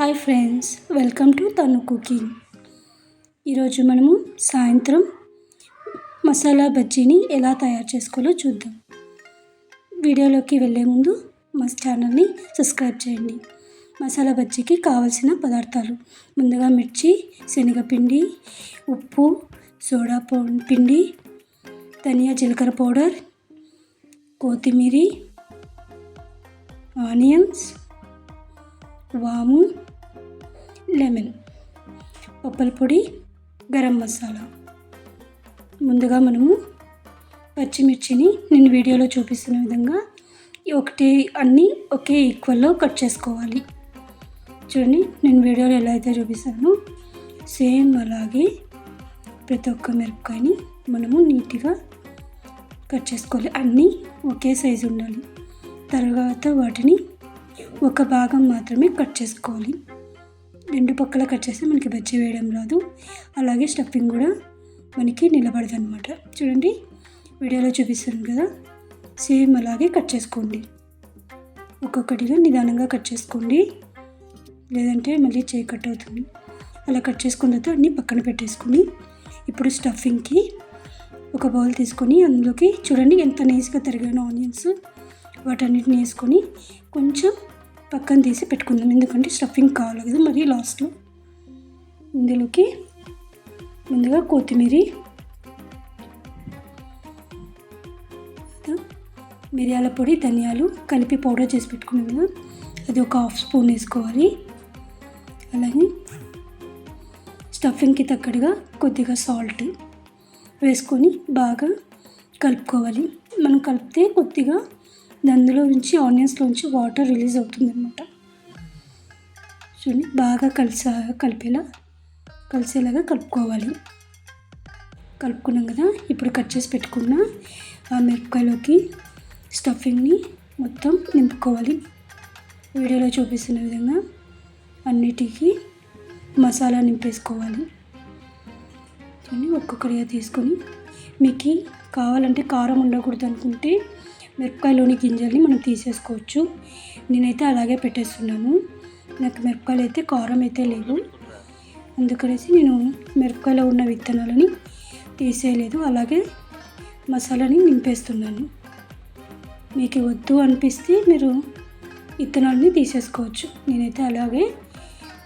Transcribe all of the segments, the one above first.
Hi friends, welcome to తను cooking. ఈరోజు మనము సాయంత్రం మసాలా బజ్జీని ఎలా తయారు చేసుకోవాలో చూద్దాం. వీడియోలోకి వెళ్ళే ముందు మా ఛానల్ని సబ్స్క్రైబ్ చేయండి. మసాలా బజ్జీకి కావలసిన పదార్థాలు: ముందుగా మిర్చి, శనగపిండి, ఉప్పు, సోడా పిండి, ధనియా జీలకర్ర పౌడర్, కొత్తిమీర, ఆనియన్స్, వాము, లెమన్, పప్పుల పొడి, గరం మసాలా. ముందుగా మనము పచ్చిమిర్చిని నేను వీడియోలో చూపిస్తున్న విధంగా అన్నీ ఒకే ఈక్వల్లో కట్ చేసుకోవాలి. చూడండి, నేను వీడియోలో ఎలా అయితే చూపిస్తానో సేమ్ అలాగే ప్రతి ఒక్క మిరపకాయని మనము నీట్గా కట్ చేసుకోవాలి. అన్నీ ఒకే సైజు ఉండాలి. తర్వాత వాటిని ఒక భాగం మాత్రమే కట్ చేసుకోవాలి. రెండు పక్కల కట్ చేస్తే మనకి బజ్జీ వేయడం రాదు, అలాగే స్టఫింగ్ కూడా మనకి నిలబడదు అనమాట. చూడండి, వీడియోలో చూపిస్తాను కదా, సేమ్ అలాగే కట్ చేసుకోండి. ఒక్కొక్కటిగా నిదానంగా కట్ చేసుకోండి, లేదంటే మళ్ళీ చేయి కట్ అవుతుంది. అలా కట్ చేసుకున్న తర్వాత అన్నీ పక్కన పెట్టేసుకొని ఇప్పుడు స్టఫింగ్కి ఒక బౌల్ తీసుకొని అందులోకి చూడండి ఎంత నైస్గా తరిగానో ఆనియన్స్, వాటన్నిటిని వేసుకొని కొంచెం పక్కన తీసి పెట్టుకుందాం. ఎందుకంటే స్టఫింగ్ కావాలి కదా మరి లాస్ట్లో. ఇందులోకి ముందుగా కొత్తిమీర, మిరియాల పొడి, ధనియాలు కలిపి పౌడర్ చేసి పెట్టుకున్నాం కదా, అది ఒక 1/2 స్పూన్ వేసుకోవాలి. అలాగే స్టఫింగ్కి తగ్గట్టుగా కొద్దిగా సాల్ట్ వేసుకొని బాగా కలుపుకోవాలి. మనం కలిపితే కొద్దిగా అందులోంచి ఆనియన్స్లోంచి వాటర్ రిలీజ్ అవుతుంది అన్నమాట. చూడండి, బాగా కలిసేలాగా కలుపుకోవాలి. కలుపుకున్నాం కదా, ఇప్పుడు కట్ చేసి పెట్టుకున్న ఆ మిరపకాయలోకి స్టఫింగ్ని మొత్తం నింపుకోవాలి. వీడియోలో చూపిస్తున్న విధంగా అన్నిటికీ మసాలా నింపేసుకోవాలి. చూడండి, ఒక్కొక్కటిగా తీసుకొని మీకు కావాలంటే కారం ఉండకూడదు అనుకుంటే మిరపకాయలోని గింజల్ని మనం తీసేసుకోవచ్చు. నేనైతే అలాగే పెట్టేస్తున్నాను. నాకు మిరపకాయలు అయితే కారం అయితే లేవు, అందుకనేసి నేను మిరపకాయలో ఉన్న విత్తనాలని తీసేయలేదు, అలాగే మసాలాని నింపేస్తున్నాను. మీకు వద్దు అనిపిస్తే మీరు విత్తనాలని తీసేసుకోవచ్చు. నేనైతే అలాగే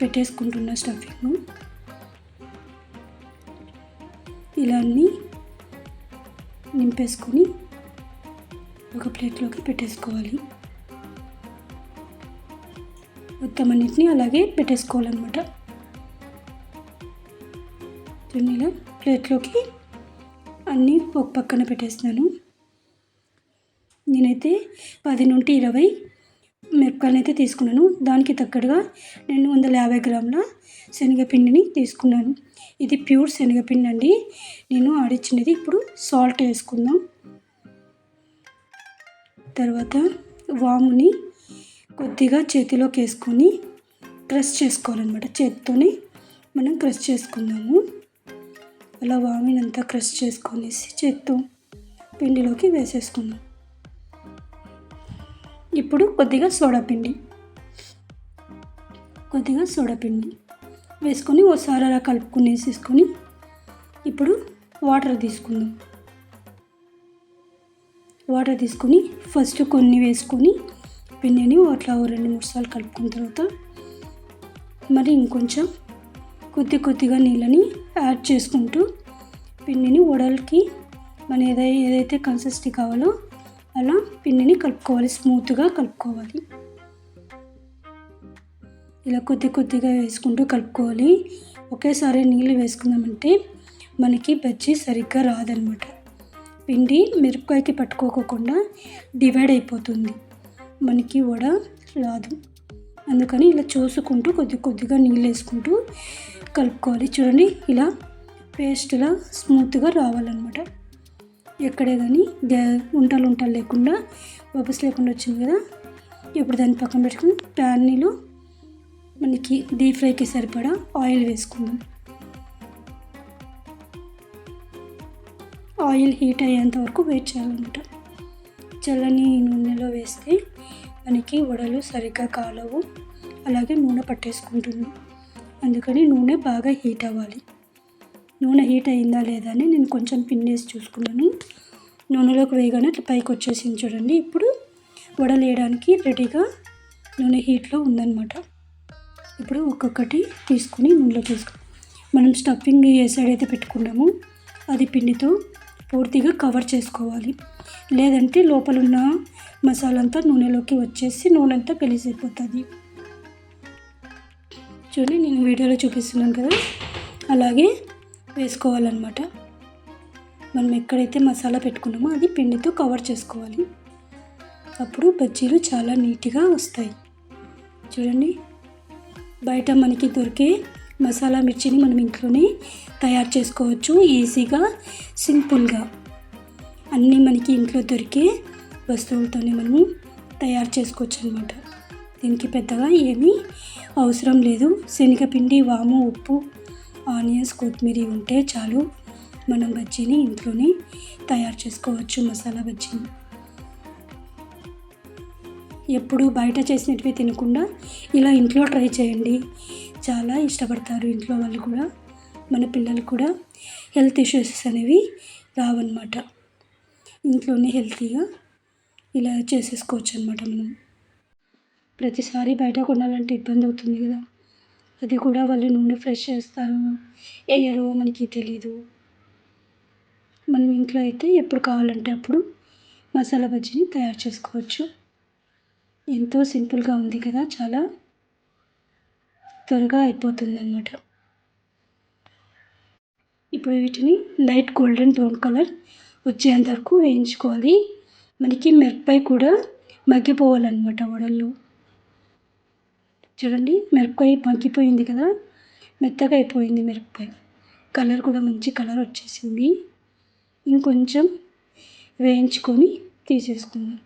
పెట్టేసుకుంటున్నా స్టఫింగ్. ఇలా అన్నీ నింపేసుకొని ఒక ప్లేట్లోకి పెట్టేసుకోవాలి. మొత్తం అన్నిటిని అలాగే పెట్టేసుకోవాలన్నమాట. ఇలా ప్లేట్లోకి అన్నీ ఒక పక్కన పెట్టేస్తున్నాను. నేనైతే 10 నుండి 20 మిరపకాయలు అయితే తీసుకున్నాను. దానికి తగ్గట్టుగా 250 గ్రాముల శనగపిండిని తీసుకున్నాను. ఇది ప్యూర్ శనగపిండి అండి, నేను ఆడిచ్చినది. ఇప్పుడు సాల్ట్ వేసుకుందాం. తర్వాత వాముని కొద్దిగా చేతిలోకి వేసుకొని క్రష్ చేసుకోవాలన్నమాట. చేతితోనే మనం క్రష్ చేసుకుందాము. అలా వామినంతా క్రష్ చేసుకొనేసి చేత్తో పిండిలోకి వేసేసుకుందాం. ఇప్పుడు కొద్దిగా సోడాపిండి వేసుకొని ఒకసారి అలా కలుపుకునేసేసుకొని ఇప్పుడు వాటర్ తీసుకొని ఫస్ట్ కొన్ని వేసుకొని పిండిని అట్లా 2-3 సార్లు కలుపుకున్న తర్వాత మరి ఇంకొంచెం కొద్దిగా నీళ్ళని యాడ్ చేసుకుంటూ పిండిని వడలకి మన ఏదైతే కన్సిస్టెన్సీ కావాలో అలా పిండిని కలుపుకోవాలి, స్మూత్గా కలుపుకోవాలి. ఇలా కొద్దిగా వేసుకుంటూ కలుపుకోవాలి. ఒకేసారి నీళ్ళు వేసుకుందామంటే మనకి బజ్జీ సరిగ్గా రాదనమాట. పిండి మిరపకాయకి పట్టుకోకుండా డివైడ్ అయిపోతుంది, మనకి వడ రాదు. అందుకని ఇలా చూసుకుంటూ కొద్దిగా నీళ్ళు వేసుకుంటూ కలుపుకోవాలి. చూడండి, ఇలా పేస్ట్లా స్మూత్గా రావాలన్నమాట. ఎక్కడే కానీ ఉంటలు లేకుండా, బబుల్స్ లేకుండా వచ్చింది కదా. ఇప్పుడు దాన్ని పక్కన పెట్టుకుని ప్యాన్లో మనకి డీప్ ఫ్రైకి సరిపడా ఆయిల్ వేసుకుందాం. ఆయిల్ హీట్ అయ్యేంత వరకు వెయిట్ చేయాలన్నమాట. చల్లని నూనెలో వేస్తే మనకి వడలు సరిగ్గా కాలవు, అలాగే నూనె పట్టేసుకుంటుంది. అందుకని నూనె బాగా హీట్ అవ్వాలి. నూనె హీట్ అయిందా లేదా అని నేను కొంచెం పిన్నేసి చూసుకున్నాను. నూనెలోకి వేయగానే అట్లా పైకి వచ్చేసింది చూడండి. ఇప్పుడు వడలు వేయడానికి రెడీగా నూనె హీట్లో ఉందన్నమాట. ఇప్పుడు ఒక్కొక్కటి తీసుకుని నూనెలో తీసుకుని మనం స్టఫింగ్ ఏ సైడ్ అయితే పెట్టుకున్నామో అది పిండితో పూర్తిగా కవర్ చేసుకోవాలి. లేదంటే లోపల ఉన్న మసాలా అంతా నూనెలోకి వచ్చేసి నూనె అంతా గలీజైపోతుంది. చూడండి, నేను వీడియోలో చూపిస్తున్నాను కదా, అలాగే వేసుకోవాలన్నమాట. మనం ఎక్కడైతే మసాలా పెట్టుకున్నామో అది పిండితో కవర్ చేసుకోవాలి. అప్పుడు బజ్జీలు చాలా నీట్గా వస్తాయి. చూడండి, బయట మనకి దొరికే మసాలా మిర్చిని మనం ఇంట్లోనే తయారు చేసుకోవచ్చు. ఈజీగా, సింపుల్గా అన్నీ మనకి ఇంట్లో దొరికే వస్తువులతోనే మనము తయారు చేసుకోవచ్చు అన్నమాట. దీనికి పెద్దగా ఏమీ అవసరం లేదు. శనగపిండి, వాము, ఉప్పు, ఆనియన్స్, కొత్తిమీర ఉంటే చాలు. మనం బజ్జీని ఇంట్లోనే తయారు చేసుకోవచ్చు, మసాలా బజ్జీని. ఎప్పుడు బయట చేసినవి తినకుండా ఇలా ఇంట్లో ట్రై చేయండి. చాలా ఇష్టపడతారు ఇంట్లో వాళ్ళు కూడా, మన పిల్లలు కూడా. హెల్త్ ఇష్యూస్ అనేవి రావన్నమాట. ఇంట్లోనే హెల్తీగా ఇలా చేసేసుకోవచ్చు అనమాట. మనం ప్రతిసారి బయట కొనాలంటే ఇబ్బంది అవుతుంది కదా, అది కూడా వాళ్ళు నూనె ఫ్రెష్ చేస్తారు వేయరో మనకి తెలీదు. మనం ఇంట్లో అయితే ఎప్పుడు కావాలంటే అప్పుడు మసాలా బజ్జీని తయారు చేసుకోవచ్చు. ఎంతో సింపుల్గా ఉంది కదా, చాలా త్వరగా అయిపోతుంది అన్నమాట. ఇప్పుడు వీటిని లైట్ గోల్డెన్ బ్రౌన్ కలర్ వచ్చేంత వరకు వేయించుకోవాలి. మనకి మిరపకాయ కూడా మగ్గిపోవాలన్నమాట వడల్లో. చూడండి, మిరపకాయ మగ్గిపోయింది కదా, మెత్తగా అయిపోయింది మిరపకాయ. కలర్ కూడా మంచి కలర్ వచ్చేసింది. ఇంకొంచెం వేయించుకొని తీసేసుకుందాం.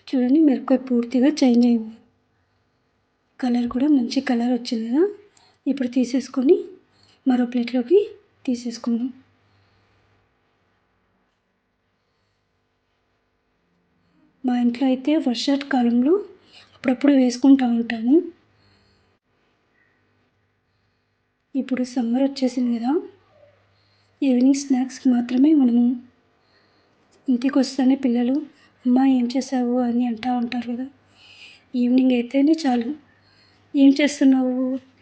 చూడండి, మిరపకాయ పూర్తిగా చేంజ్ అయింది. కలర్ కూడా మంచి కలర్ వచ్చింది కదా. ఇప్పుడు తీసేసుకొని మరో ప్లేట్లోకి తీసేసుకుందాం. మా ఇంట్లో అయితే వర్షాకాలంలో అప్పుడప్పుడు వేసుకుంటూ ఉంటాను. ఇప్పుడు సమ్మర్ వచ్చేసింది కదా, ఈవినింగ్ స్నాక్స్కి మాత్రమే మనము ఇంటికి వస్తేనే పిల్లలు అమ్మ ఏం చేసావు అని అంటూ ఉంటారు కదా. ఈవినింగ్ అయితేనే చాలు, ఏం చేస్తున్నావు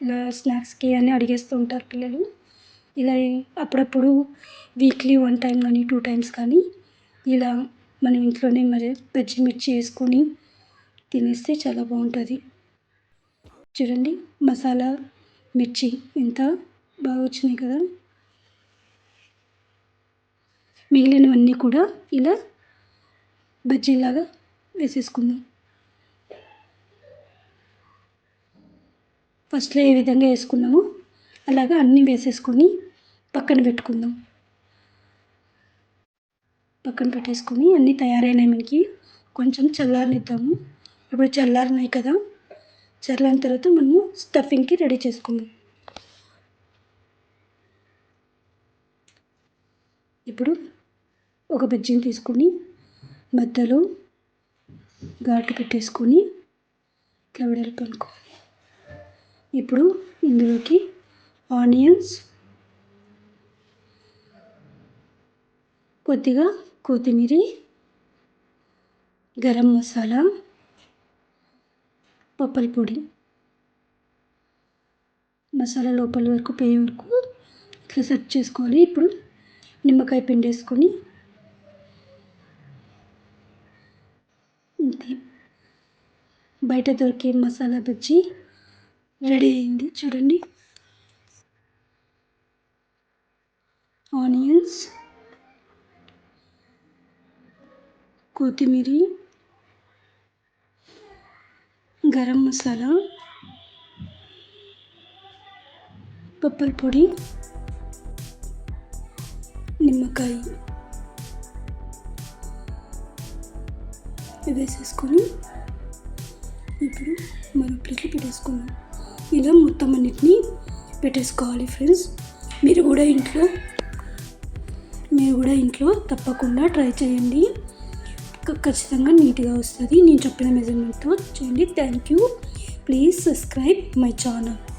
ఇలా స్నాక్స్కి అని అడిగేస్తూ ఉంటారు పిల్లలు. ఇలా అప్పుడప్పుడు వీక్లీ 1 టైం కానీ 2 టైమ్స్ కానీ ఇలా మనం ఇంట్లోనే మరి బజ్జీ మిర్చి వేసుకొని తినేస్తే చాలా బాగుంటుంది. చూడండి, మసాలా మిర్చి ఎంత బాగా వచ్చినాయి కదా. మిగిలినవన్నీ కూడా ఇలా బజ్జీలాగా వేసేసుకుందాం. ఫస్ట్లో ఏ విధంగా వేసుకున్నామో అలాగా అన్నీ వేసేసుకొని పక్కన పెట్టుకుందాం. పక్కన పెట్టేసుకొని అన్నీ తయారైనాయి మనకి. కొంచెం చల్లారనిద్దాము. ఇప్పుడు చల్లారినాయి కదా, చల్లారిన తర్వాత మనము స్టఫింగ్కి రెడీ చేసుకుందాం. ఇప్పుడు ఒక బజ్జీని తీసుకొని మధ్యలో ఘాటు పెట్టేసుకొని ఇట్లా వెడల్పు అనుకోవాలి. ఇప్పుడు ఇందులోకి ఆనియన్స్, కొద్దిగా కొత్తిమీర, గరం మసాలా, పప్పుల పొడి, మసాలా లోపల వరకు పోయే వరకు ఇట్లా సెట్ చేసుకోవాలి. ఇప్పుడు నిమ్మకాయ పిండి వేసుకొని ఇంతే, బయట దొరికే మసాలా బజ్జీ రెడీ అయింది. చూడండి, ఆనియన్స్, కొత్తిమీర, గరం మసాలా, పప్పుల పొడి, నిమ్మకాయ వేసేసుకొని ఇప్పుడు మరో ప్లేట్లు పెట్టేసుకున్నాం. ఇలా మొత్తం అన్నిటినీ పెట్టేసుకోవాలి ఫ్రెండ్స్. మీరు కూడా ఇంట్లో తప్పకుండా ట్రై చేయండి. ఖచ్చితంగా నీట్గా వస్తుంది. నేను చెప్పిన మెజర్మెంట్తో చేయండి. Thank you. Please subscribe my channel.